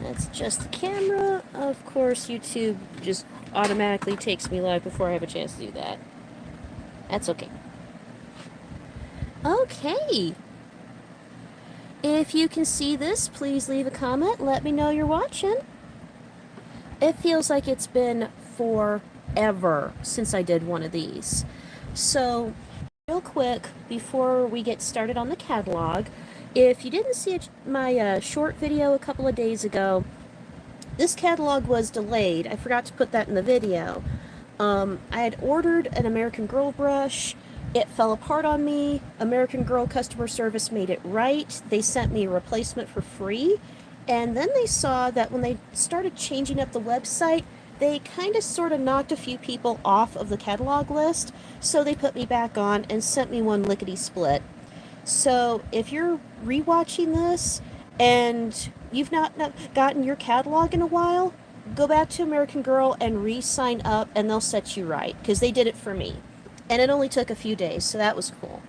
That's just the camera. Of course, YouTube just automatically takes me live before I have a chance to do that. That's okay. Okay. If you can see this, please leave a comment. Let me know you're watching. It feels like it's been forever since I did one of these. So, real quick, before we get started on the catalog, if you didn't see my short video a couple of days ago, this catalog was delayed. I forgot to put that in the video. I had ordered an American Girl brush. It fell apart on me. American Girl customer service made it right. They sent me a replacement for free. And then they saw that when they started changing up the website, they kind of sort of knocked a few people off of the catalog list. So they put me back on and sent me one lickety-split. So if you're rewatching this and you've not gotten your catalog in a while, go back to American Girl and re-sign up and they'll set you right, because they did it for me. And it only took a few days, so that was cool.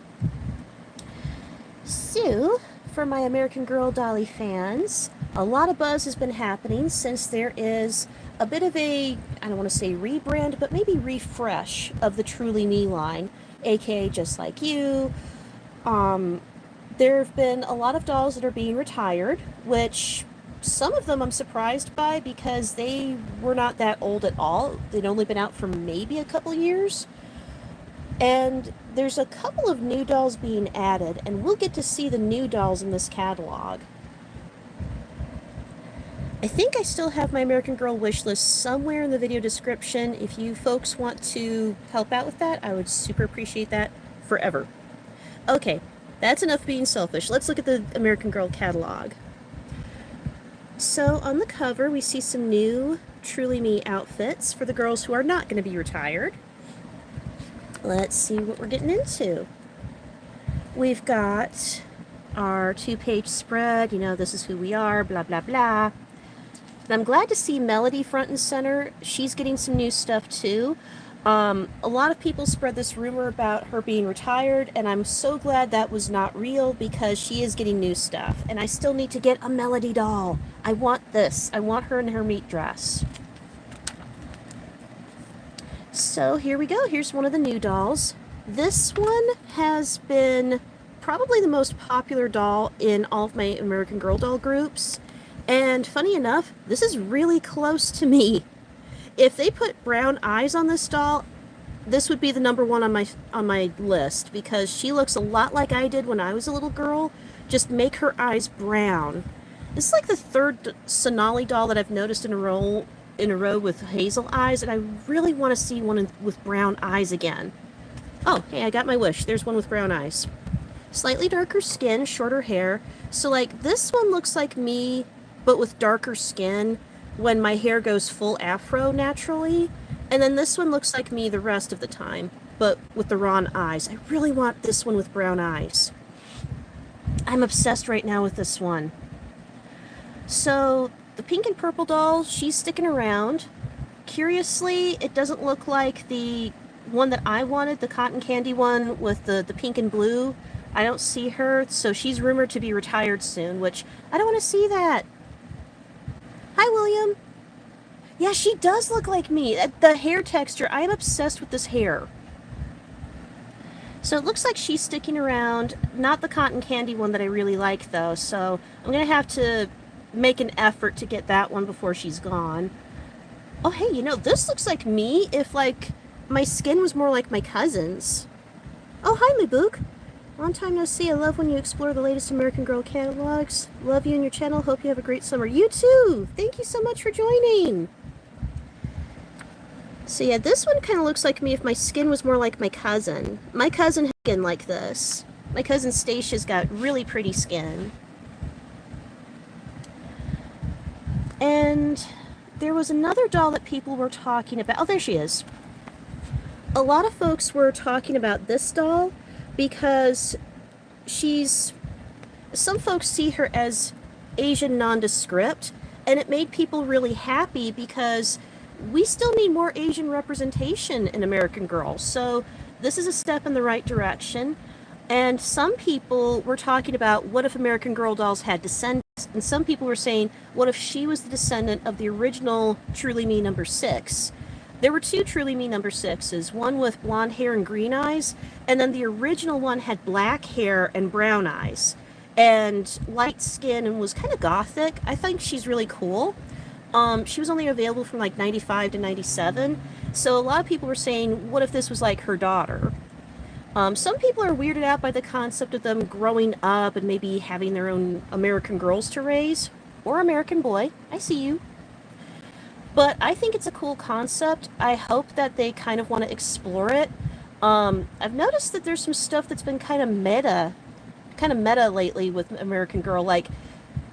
So, for my American Girl Dolly fans, a lot of buzz has been happening since there is a bit of a, I don't want to say rebrand, but maybe refresh of the Truly Me line, aka Just Like You. There have been a lot of dolls that are being retired, which some of them I'm surprised by because they were not that old at all. They'd only been out for maybe a couple years. And there's a couple of new dolls being added, and we'll get to see the new dolls in this catalog. I think I still have my American Girl wish list somewhere in the video description. If you folks want to help out with that, I would super appreciate that forever. Okay, that's enough being selfish. Let's look at the American Girl catalog. So on the cover, we see some new Truly Me outfits for the girls who are not going to be retired. Let's see what we're getting into. We've got our 2-page spread, you know, this is who we are, blah, blah, blah. And I'm glad to see Melody front and center. She's getting some new stuff too. A lot of people spread this rumor about her being retired, and I'm so glad that was not real because she is getting new stuff. And I still need to get a Melody doll. I want this. I want her in her meat dress. So here we go. Here's one of the new dolls. This one has been probably the most popular doll in all of my American Girl doll groups. And funny enough, this is really close to me. If they put brown eyes on this doll, this would be the number one on my list because she looks a lot like I did when I was a little girl. Just make her eyes brown. This is like the third Sonali doll that I've noticed in a row with hazel eyes, and I really want to see one with brown eyes again. Oh, hey, I got my wish. There's one with brown eyes. Slightly darker skin, shorter hair. So, like, this one looks like me, but with darker skin when my hair goes full afro naturally. And then this one looks like me the rest of the time, but with the wrong eyes. I really want this one with brown eyes. I'm obsessed right now with this one. So, the pink and purple doll, she's sticking around. Curiously, it doesn't look like the one that I wanted, the cotton candy one with the pink and blue. I don't see her, so she's rumored to be retired soon, which I don't want to see that. Hi, William. Yeah, she does look like me. The hair texture, I am obsessed with this hair. So it looks like she's sticking around. Not the cotton candy one that I really like, though, so I'm going to have to make an effort to get that one before she's gone. Oh, hey, you know, this looks like me if, like, my skin was more like my cousin's. Oh, hi, my book. Long time no see. I love when you explore the latest American Girl catalogs. Love you and your channel. Hope you have a great summer. You too! Thank you so much for joining. So yeah, this one kind of looks like me if my skin was more like my cousin. My cousin had skin like this. My cousin Stacey's got really pretty skin. And there was another doll that people were talking about. Oh, there she is. A lot of folks were talking about this doll because some folks see her as Asian nondescript, and it made people really happy because we still need more Asian representation in American Girl. So this is a step in the right direction. And some people were talking about what if American Girl dolls had descendants. And some people were saying, what if she was the descendant of the original Truly Me number 6? There were 2 Truly Me number 6s, one with blonde hair and green eyes, and then the original one had black hair and brown eyes, and light skin and was kind of gothic. I think she's really cool. She was only available from like 95 to 97, so a lot of people were saying, what if this was like her daughter? Some people are weirded out by the concept of them growing up and maybe having their own American girls to raise, or American boy. I see you. But I think it's a cool concept. I hope that they kind of want to explore it. I've noticed that there's some stuff that's been kind of meta lately with American Girl. Like,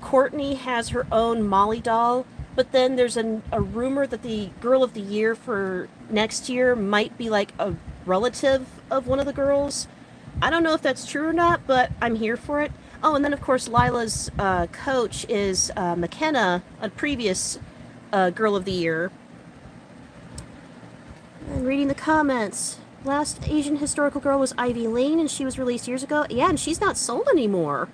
Courtney has her own Molly doll, but then there's a rumor that the Girl of the Year for next year might be like a relative of one of the girls. I don't know if that's true or not, but I'm here for it. Oh, and then of course Lila's coach is McKenna, a previous Girl of the Year. And reading the comments. Last Asian historical girl was Ivy Lane, and she was released years ago. Yeah, and she's not sold anymore.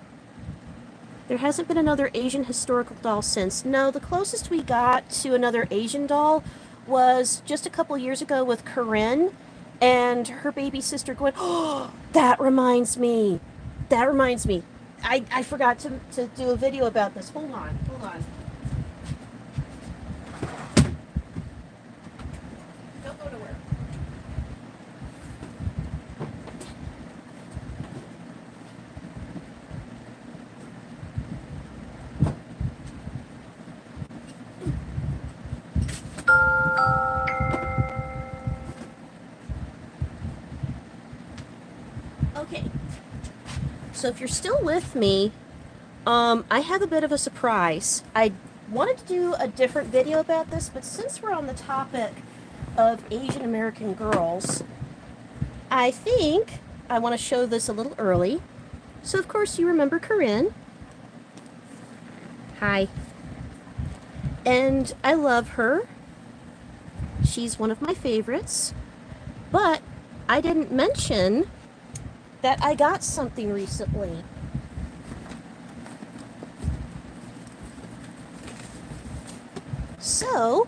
There hasn't been another Asian historical doll since. No, the closest we got to another Asian doll was just a couple years ago with Corinne and her baby sister going, oh, that reminds me. I forgot to do a video about this. Hold on. Don't go nowhere. Okay, so if you're still with me, I have a bit of a surprise. I wanted to do a different video about this, but since we're on the topic of Asian American girls, I think I want to show this a little early. So of course you remember Corinne. Hi. And I love her. She's one of my favorites. But I didn't mention that I got something recently. So,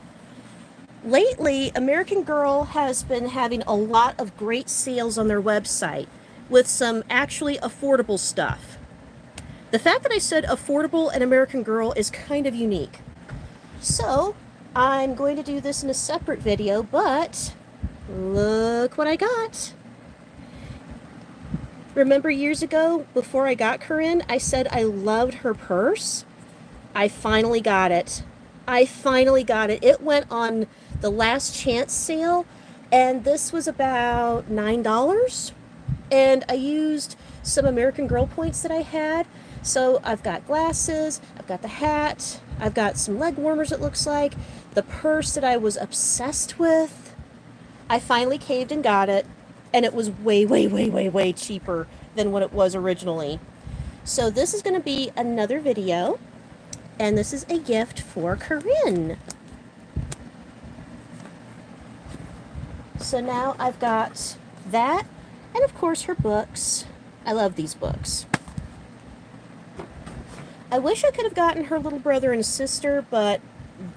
lately, American Girl has been having a lot of great sales on their website with some actually affordable stuff. The fact that I said affordable and American Girl is kind of unique. So, I'm going to do this in a separate video, but look what I got. Remember years ago, before I got Corinne, I said I loved her purse? I finally got it. It went on the last chance sale, and this was about $9. And I used some American Girl points that I had. So I've got glasses, I've got the hat, I've got some leg warmers it looks like, the purse that I was obsessed with. I finally caved and got it. And it was way cheaper than what it was originally. So this is going to be another video. And this is a gift for Corinne. So now I've got that. And of course her books. I love these books. I wish I could have gotten her little brother and sister, but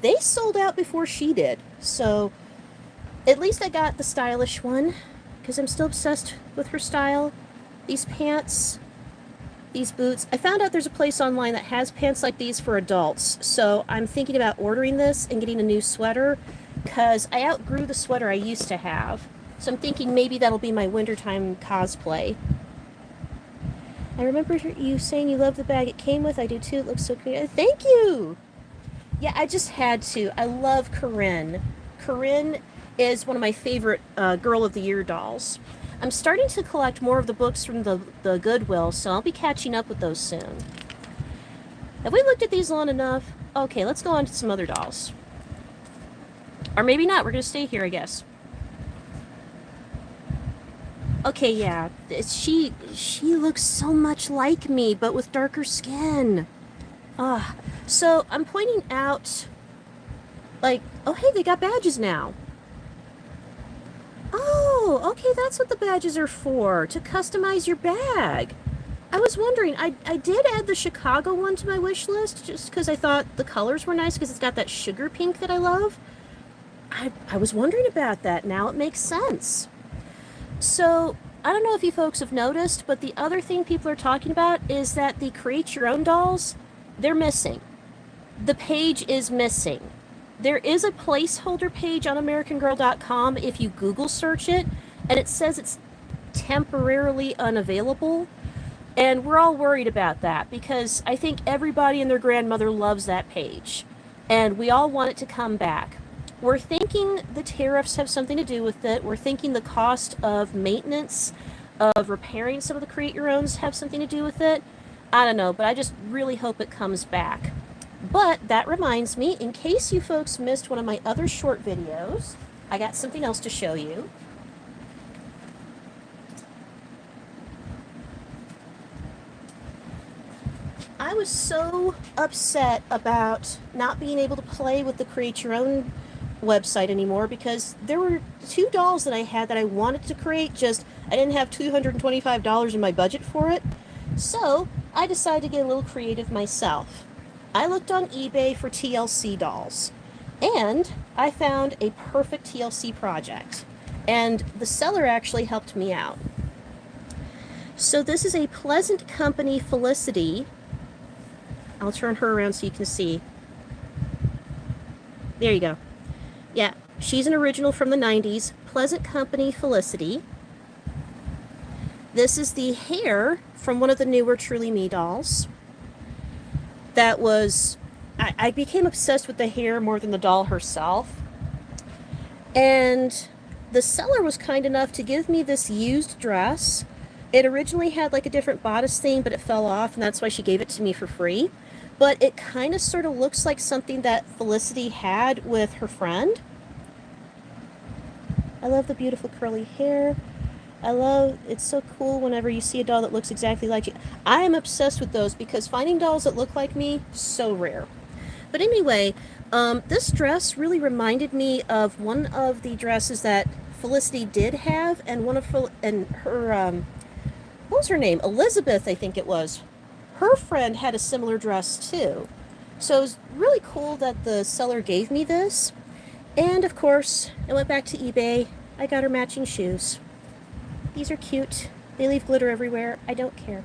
they sold out before she did. So at least I got the stylish one, because I'm still obsessed with her style. These pants, these boots. I found out there's a place online that has pants like these for adults, so I'm thinking about ordering this and getting a new sweater, because I outgrew the sweater I used to have. So I'm thinking maybe that'll be my wintertime cosplay. I remember you saying you love the bag it came with. I do too. It looks so cute. Thank you! Yeah, I just had to. I love Corinne. Corinne is one of my favorite Girl of the Year dolls. I'm starting to collect more of the books from the Goodwill, so I'll be catching up with those soon. Have we looked at these long enough? Okay, let's go on to some other dolls. Or maybe not. We're going to stay here, I guess. Okay, yeah. She looks so much like me, but with darker skin. So I'm pointing out, like, oh, hey, they got badges now. Oh, okay, that's what the badges are for, to customize your bag. I was wondering, I did add the Chicago one to my wish list just because I thought the colors were nice because it's got that sugar pink that I love. I was wondering about that. Now it makes sense. So, I don't know if you folks have noticed, but the other thing people are talking about is that the Create Your Own dolls, they're missing. The page is missing. There is a placeholder page on AmericanGirl.com if you Google search it, and it says it's temporarily unavailable. And we're all worried about that because I think everybody and their grandmother loves that page. And we all want it to come back. We're thinking the tariffs have something to do with it. We're thinking the cost of maintenance, of repairing some of the Create Your Owns have something to do with it. I don't know, but I just really hope it comes back. But that reminds me, in case you folks missed one of my other short videos, I got something else to show you. I was so upset about not being able to play with the Create Your Own website anymore because there were 2 dolls that I had that I wanted to create, just I didn't have $225 in my budget for it. So I decided to get a little creative myself. I looked on eBay for TLC dolls, and I found a perfect TLC project, and the seller actually helped me out. So this is a Pleasant Company Felicity. I'll turn her around so you can see. There you go. Yeah, she's an original from the 90s, Pleasant Company Felicity. This is the hair from one of the newer Truly Me dolls. That was, I became obsessed with the hair more than the doll herself. And the seller was kind enough to give me this used dress. It originally had like a different bodice thing, but it fell off, and that's why she gave it to me for free. But it kind of sort of looks like something that Felicity had with her friend. I love the beautiful curly hair. It's so cool whenever you see a doll that looks exactly like you. I am obsessed with those because finding dolls that look like me, so rare. But anyway, this dress really reminded me of one of the dresses that Felicity did have, and what was her name? Elizabeth, I think it was. Her friend had a similar dress too. So it was really cool that the seller gave me this. And of course, I went back to eBay. I got her matching shoes. These are cute. They leave glitter everywhere. I don't care.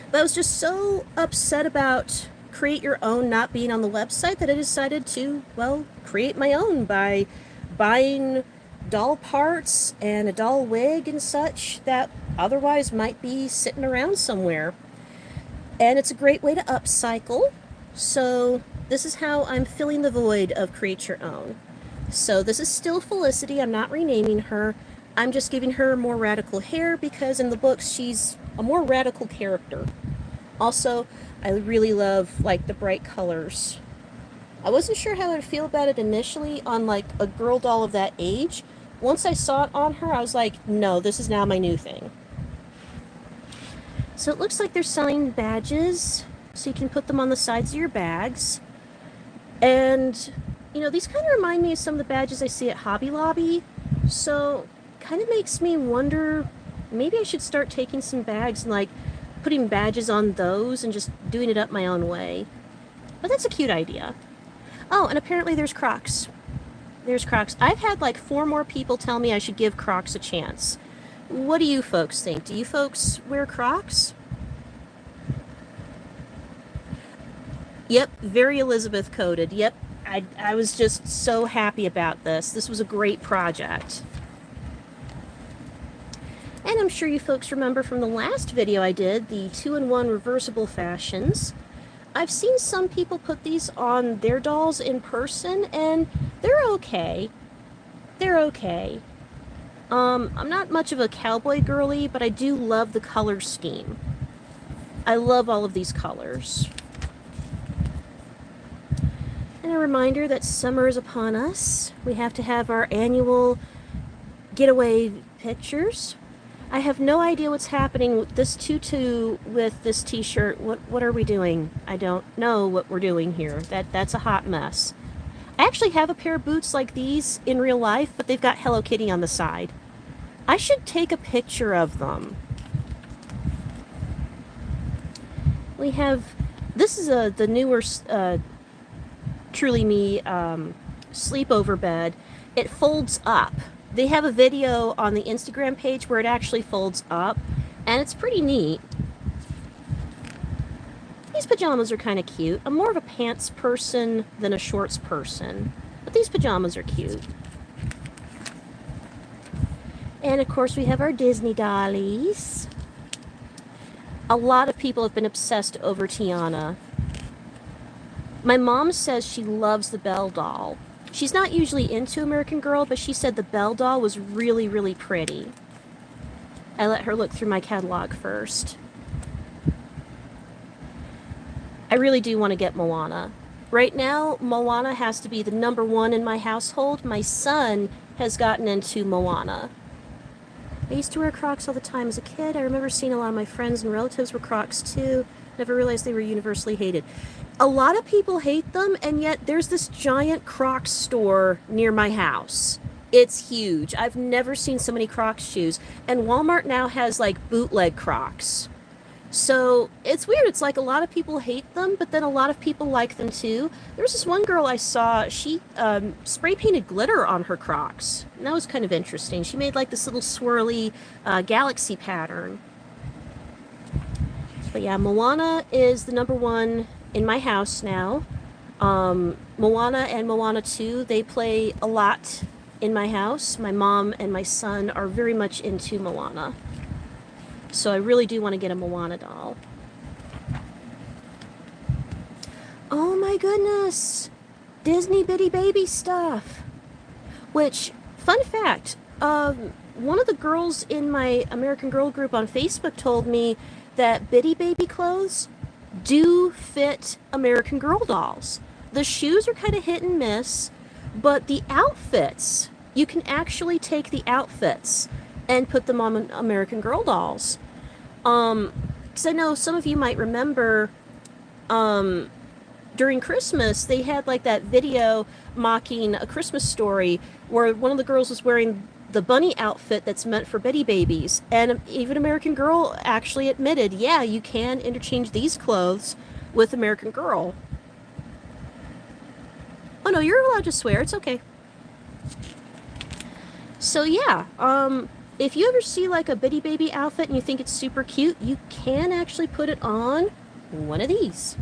But I was just so upset about Create Your Own not being on the website that I decided to, well, create my own by buying doll parts and a doll wig and such that otherwise might be sitting around somewhere. And it's a great way to upcycle. So this is how I'm filling the void of Create Your Own. So this is still Felicity. I'm not renaming her. I'm just giving her more radical hair because in the books she's a more radical character. Also, I really love like the bright colors. I wasn't sure how I'd feel about it initially on like a girl doll of that age. Once I saw it on her, I was like, no, this is now my new thing. So it looks like they're selling badges, so you can put them on the sides of your bags. And, you know, these kind of remind me of some of the badges I see at Hobby Lobby. So kind of makes me wonder, maybe I should start taking some bags and like putting badges on those and just doing it up my own way. But that's a cute idea. Oh, and apparently there's Crocs. There's Crocs. I've had like 4 more people tell me I should give Crocs a chance. What do you folks think? Do you folks wear Crocs? Yep, very Elizabeth coded. Yep, I was just so happy about this. This was a great project. And I'm sure you folks remember from the last video I did, the 2-in-1 Reversible Fashions. I've seen some people put these on their dolls in person, and they're okay. They're okay. I'm not much of a cowboy girly, but I do love the color scheme. I love all of these colors. And a reminder that summer is upon us. We have to have our annual getaway pictures. I have no idea what's happening with this tutu with this t-shirt. What are we doing? I don't know what we're doing here. That's a hot mess. I actually have a pair of boots like these in real life, but they've got Hello Kitty on the side. I should take a picture of them. We have, this is the newer Truly Me sleepover bed. It folds up. They have a video on the Instagram page where it actually folds up, and it's pretty neat. These pajamas are kind of cute. I'm more of a pants person than a shorts person, but these pajamas are cute. And of course we have our Disney dollies. A lot of people have been obsessed over Tiana. My mom says she loves the Belle doll. She's not usually into American Girl, but she said the Belle doll was really, really pretty. I let her look through my catalog first. I really do want to get Moana. Right now, Moana has to be the #1 in my household. My son has gotten into Moana. I used to wear Crocs all the time as a kid. I remember seeing a lot of my friends and relatives were Crocs too. Never realized they were universally hated. A lot of people hate them, and yet there's this giant Crocs store near my house. It's huge. I've never seen so many Crocs shoes. And Walmart now has like bootleg Crocs. So it's weird. It's like a lot of people hate them, but then a lot of people like them too. There was this one girl I saw, she spray painted glitter on her Crocs. And that was kind of interesting. She made like this little swirly galaxy pattern. But yeah, Moana is the #1 in my house now. Moana and Moana 2, they play a lot in my house. My mom and my son are very much into Moana. So I really do want to get a Moana doll. Oh my goodness! Disney Bitty Baby stuff! Which, fun fact, one of the girls in my American Girl group on Facebook told me that Bitty Baby clothes do fit American Girl dolls. The shoes are kind of hit and miss, but the outfits, you can actually take the outfits and put them on American Girl dolls. Because I know some of you might remember during Christmas, they had like that video mocking A Christmas Story where one of the girls was wearing the bunny outfit that's meant for Bitty Babies. And even American Girl actually admitted, yeah, you can interchange these clothes with American Girl. Oh no, you're allowed to swear, it's okay. So yeah, if you ever see like a Bitty Baby outfit and you think it's super cute, you can actually put it on one of these.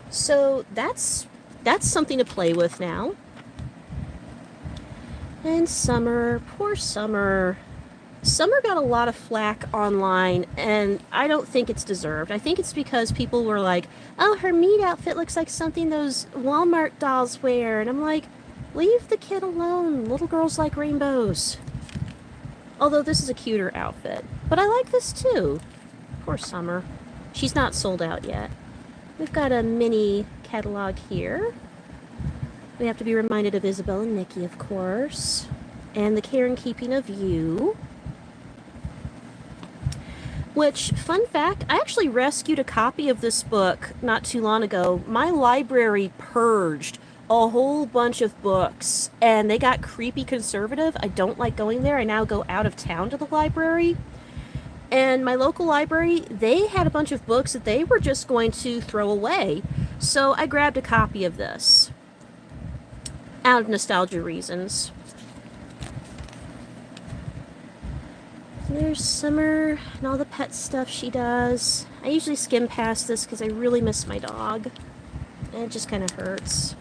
So that's something to play with now. And Summer, poor Summer. Summer got a lot of flack online, and I don't think it's deserved. I think it's because people were like, oh, her meat outfit looks like something those Walmart dolls wear. And I'm like, leave the kid alone. Little girls like rainbows. Although this is a cuter outfit. But I like this too. Poor Summer. She's not sold out yet. We've got a mini catalog here. We have to be reminded of Isabel and Nikki, of course. And the care and keeping of you. Which, fun fact, I actually rescued a copy of this book not too long ago. My library purged a whole bunch of books, and they got creepy conservative. I don't like going there. I now go out of town to the library. And my local library, they had a bunch of books that they were just going to throw away. So I grabbed a copy of this. Out of nostalgia reasons. There's Summer and all the pet stuff she does. I usually skim past this because I really miss my dog. And it just kind of hurts.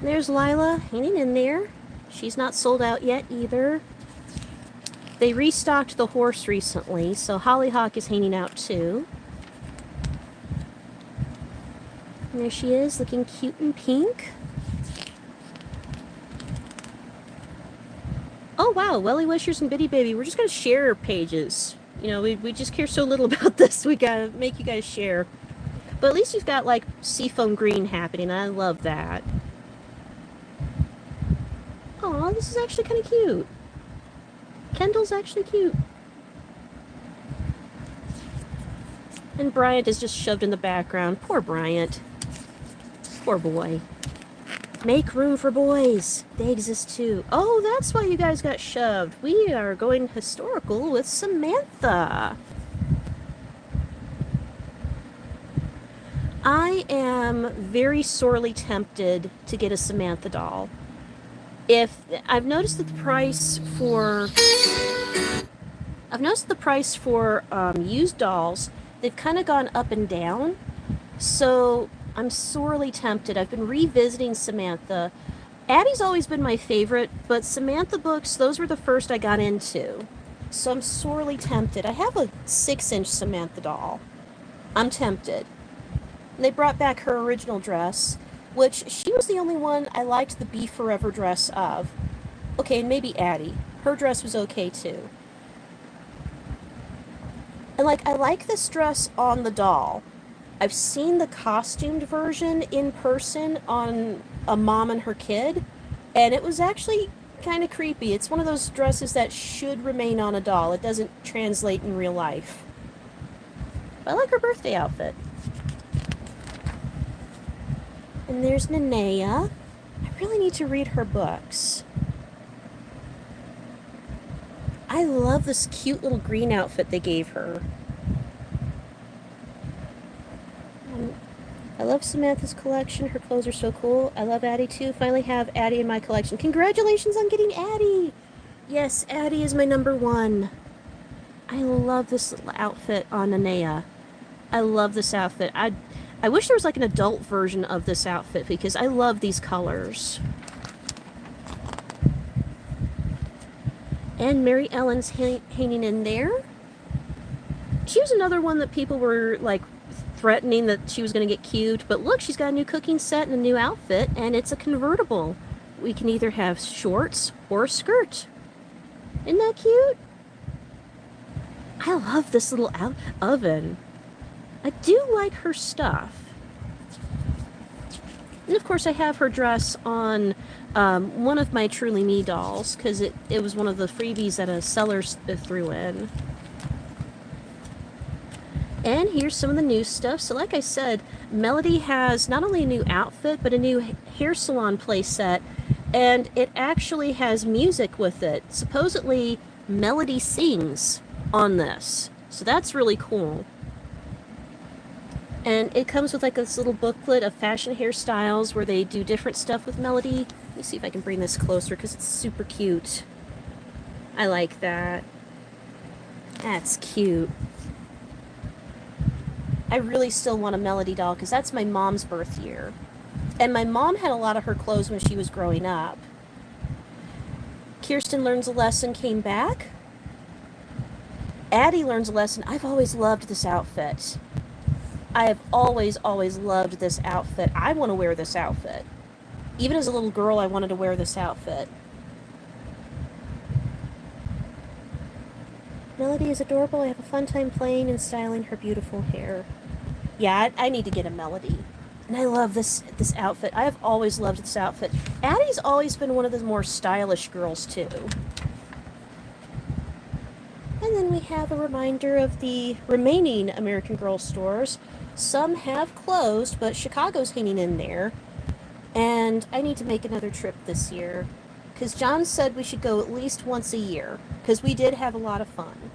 There's Lila hanging in there. She's not sold out yet either. They restocked the horse recently, so Hollyhock is hanging out too. And there she is, looking cute and pink. Oh wow, Welly Wishers and Bitty Baby, we're just gonna share pages. You know, we just care so little about this, we gotta make you guys share. But at least you've got like seafoam green happening, and I love that. Aw, this is actually kind of cute. Kendall's actually cute. And Bryant is just shoved in the background. Poor Bryant. Poor boy. Make room for boys. They exist too. Oh, that's why you guys got shoved. We are going historical with Samantha. I am very sorely tempted to get a Samantha doll. If I've noticed that the price for used dolls, they've kind of gone up and down. So I'm sorely tempted. I've been revisiting Samantha. Addie's always been my favorite, but Samantha books, those were the first I got into. So I'm sorely tempted. I have a 6-inch Samantha doll. I'm tempted. And they brought back her original dress, which she was the only one I liked the Be Forever dress of. Okay, and maybe Addie. Her dress was okay too. And I like this dress on the doll. I've seen the costumed version in person on a mom and her kid, and it was actually kind of creepy. It's one of those dresses that should remain on a doll. It doesn't translate in real life. But I like her birthday outfit. And there's Nenea. I really need to read her books. I love this cute little green outfit they gave her. I love Samantha's collection. Her clothes are so cool. I love Addie too. Finally have Addie in my collection. Congratulations on getting Addie! Yes, Addie is my number one. I love this little outfit on Nenea. I love this outfit. I wish there was an adult version of this outfit because I love these colors. And Mary Ellen's hanging in there. She was another one that people were threatening that she was going to get cute, but look, she's got a new cooking set and a new outfit, and it's a convertible. We can either have shorts or a skirt. Isn't that cute? I love this little oven. I do like her stuff. And of course I have her dress on one of my Truly Me dolls, because it was one of the freebies that a seller threw in. And here's some of the new stuff. So like I said, Melody has not only a new outfit, but a new hair salon playset. And it actually has music with it. Supposedly, Melody sings on this. So that's really cool. And it comes with this little booklet of fashion hairstyles where they do different stuff with Melody. Let me see if I can bring this closer because it's super cute. I like that. That's cute. I really still want a Melody doll because that's my mom's birth year. And my mom had a lot of her clothes when she was growing up. Kirsten Learns a Lesson came back. Addie Learns a Lesson. I've always loved this outfit. I have always loved this outfit. I want to wear this outfit. Even as a little girl, I wanted to wear this outfit. Melody is adorable. I have a fun time playing and styling her beautiful hair. Yeah, I need to get a Melody. And I love this outfit. I have always loved this outfit. Addie's always been one of the more stylish girls, too. And then we have a reminder of the remaining American Girl stores. Some have closed, but Chicago's hanging in there. And I need to make another trip this year. Because John said we should go at least once a year. Because we did have a lot of fun.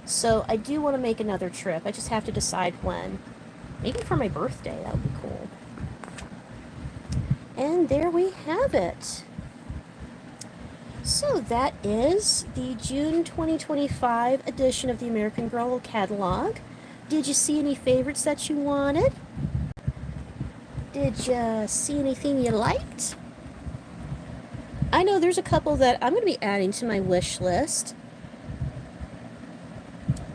So I do want to make another trip. I just have to decide when. Maybe for my birthday. That would be cool. And there we have it. So that is the June 2025 edition of the American Girl catalog. Did you see any favorites that you wanted? Did you see anything you liked? I know there's a couple that I'm going to be adding to my wish list.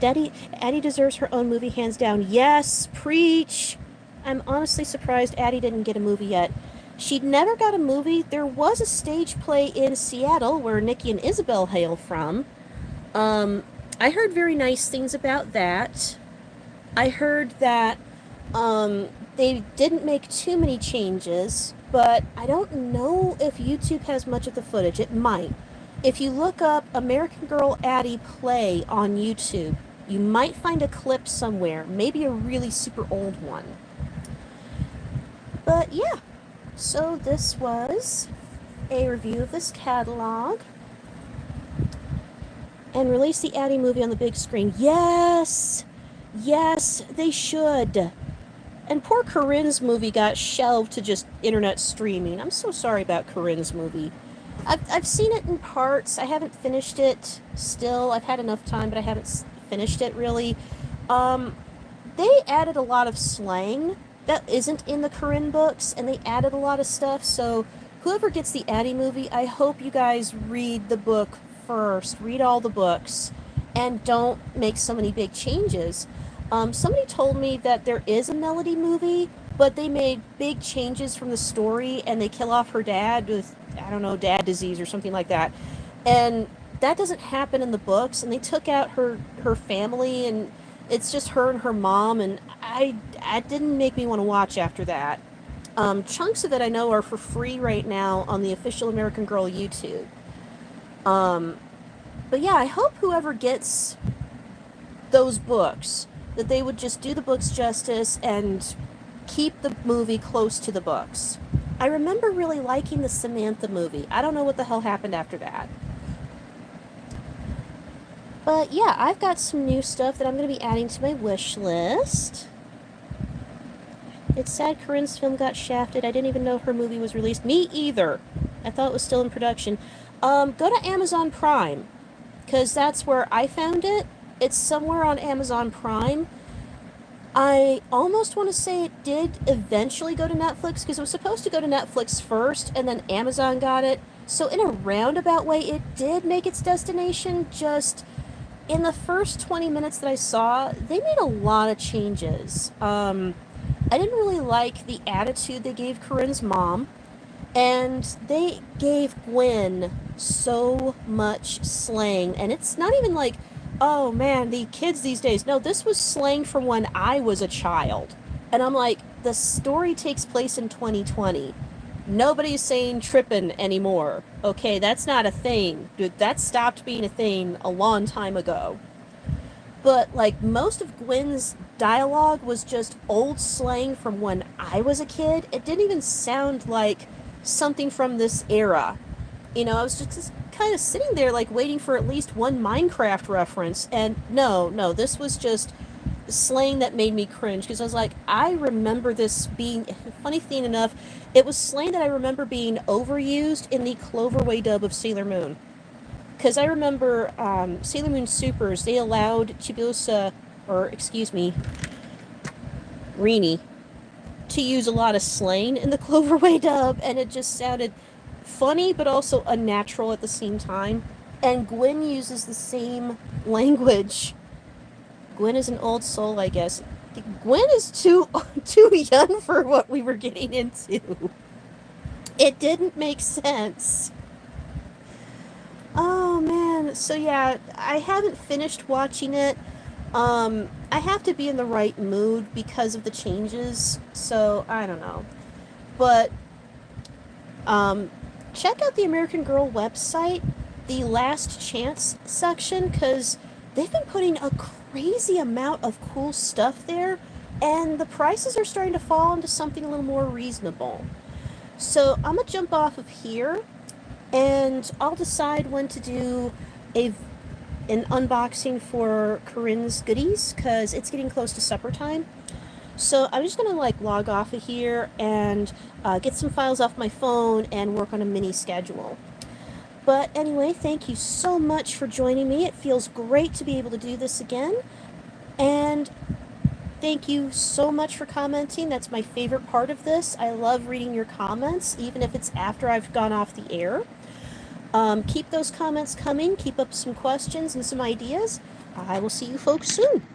Addie deserves her own movie, hands down. Yes, preach! I'm honestly surprised Addie didn't get a movie yet. She'd never got a movie. There was a stage play in Seattle where Nikki and Isabel hail from. I heard very nice things about that. I heard that they didn't make too many changes, but I don't know if YouTube has much of the footage. It might. If you look up American Girl Addie play on YouTube, you might find a clip somewhere, maybe a really super old one. But yeah, so this was a review of this catalog. And release the Addie movie on the big screen. Yes! Yes, they should. And poor Corinne's movie got shelved to just internet streaming. I'm so sorry about Corinne's movie. I've seen it in parts. I haven't finished it still. I've had enough time, but I haven't finished it really. Um, they added a lot of slang that isn't in the Corinne books, and they added a lot of stuff. So whoever gets the Addie movie, I hope you guys read the book first. Read all the books, and don't make so many big changes. Somebody told me that there is a Melody movie, but they made big changes from the story, and they kill off her dad with, I don't know, dad disease or something like that. And that doesn't happen in the books, and they took out her family, and it's just her and her mom, and I didn't make me want to watch after that. Chunks of it I know are for free right now on the official American Girl YouTube. But yeah, I hope whoever gets those books, that they would just do the books justice and keep the movie close to the books. I remember really liking the Samantha movie. I don't know what the hell happened after that. But yeah, I've got some new stuff that I'm going to be adding to my wish list. It's sad Corinne's film got shafted. I didn't even know her movie was released. Me either. I thought it was still in production. Go to Amazon Prime, because that's where I found it. It's somewhere on Amazon Prime. I almost want to say it did eventually go to Netflix, because it was supposed to go to Netflix first, and then Amazon got it. So in a roundabout way, it did make its destination. Just in the first 20 minutes that I saw, they made a lot of changes. I didn't really like the attitude they gave Corinne's mom, and they gave Gwen so much slang, and it's not even like, oh man, the kids these days. No, this was slang from when I was a child. And I'm like, the story takes place in 2020. Nobody's saying trippin' anymore. Okay, that's not a thing. Dude, that stopped being a thing a long time ago. But like most of Gwen's dialogue was just old slang from when I was a kid. It didn't even sound like something from this era. You know, I was just kind of sitting there like waiting for at least one Minecraft reference, and no, this was just slang that made me cringe, because I was like, I remember this being, funny thing enough, it was slang that I remember being overused in the Cloverway dub of Sailor Moon. Because I remember Sailor Moon Supers, they allowed Chibiusa, or excuse me, Rini, to use a lot of slang in the Cloverway dub, and it just sounded funny but also unnatural at the same time. And Gwen uses the same language. Gwen is an old soul, I guess. Gwen is too young for what we were getting into. It didn't make sense. Oh man, so yeah, I haven't finished watching it. I have to be in the right mood because of the changes, so I don't know. But check out the American Girl website, the Last Chance section, because they've been putting a crazy amount of cool stuff there, and the prices are starting to fall into something a little more reasonable. So I'm gonna jump off of here, and I'll decide when to do an unboxing for Corinne's goodies, because it's getting close to supper time. So I'm just gonna like log off of here and get some files off my phone and work on a mini schedule. But anyway, thank you so much for joining me. It feels great to be able to do this again. And thank you so much for commenting. That's my favorite part of this. I love reading your comments, even if it's after I've gone off the air. Keep those comments coming. Keep up some questions and some ideas. I will see you folks soon.